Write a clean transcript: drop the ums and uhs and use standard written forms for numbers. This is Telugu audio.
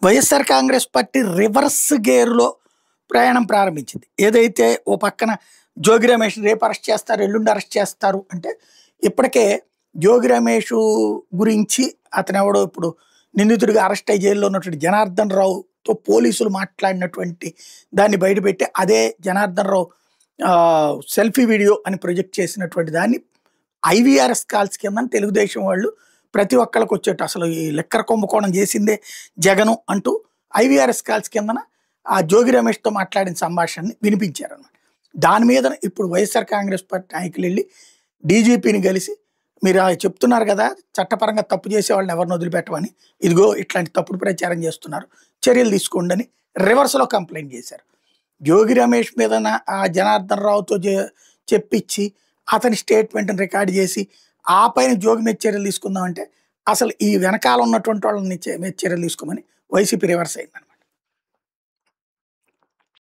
వైఎస్ఆర్ కాంగ్రెస్ పార్టీ రివర్స్ గేర్‌లో ప్రయాణం ప్రారంభించింది. ఏదైతే ఓ పక్కన జోగి రమేష్ రేపు అరెస్ట్ చేస్తారు, ఎల్లుండి అరెస్ట్ చేస్తారు అంటే, ఇప్పటికే జోగి రమేషు గురించి అతనెవడో ఇప్పుడు నిందితుడిగా అరెస్ట్ అయ్యి జైల్‌లో ఉన్నటువంటి జనార్దన్ రావుతో పోలీసులు మాట్లాడినటువంటి దాన్ని బయటపెట్టి, అదే జనార్దన్ రావు సెల్ఫీ వీడియో అని ప్రొజెక్ట్ చేసినటువంటి దాన్ని ఐవీఆర్ఎస్ కాల్స్ కిందని తెలుగుదేశం వాళ్ళు ప్రతి ఒక్కళ్ళకి వచ్చేట్టు అసలు ఈ లిక్కర్ కుంభకోణం చేసిందే జగను అంటూ ఐవీఆర్ఎస్ కాల్స్ కిందన ఆ జోగి రమేష్‌తో మాట్లాడిన సంభాషణని వినిపించారనమాట. దాని మీద ఇప్పుడు వైఎస్ఆర్ కాంగ్రెస్ పార్టీ నాయకులు వెళ్ళి డీజీపీని కలిసి, మీరు చెప్తున్నారు కదా చట్టపరంగా తప్పు చేసే వాళ్ళని ఎవరిని వదిలిపెట్టమని, ఇదిగో ఇట్లాంటి తప్పుడు ప్రచారం చేస్తున్నారు, చర్యలు తీసుకోండి అని రివర్స్‌లో కంప్లైంట్ చేశారు. జోగి రమేష్ మీదన ఆ జనార్దన్ రావుతో చెప్పించి అతని స్టేట్మెంట్‌ని రికార్డ్ చేసి ఆ పైన జోగి మీద చర్యలు తీసుకుందామంటే, అసలు ఈ వెనకాల ఉన్నటువంటి వాళ్ళని మీద చర్యలు తీసుకోమని వైసీపీ రివర్స్ అయిందనమాట.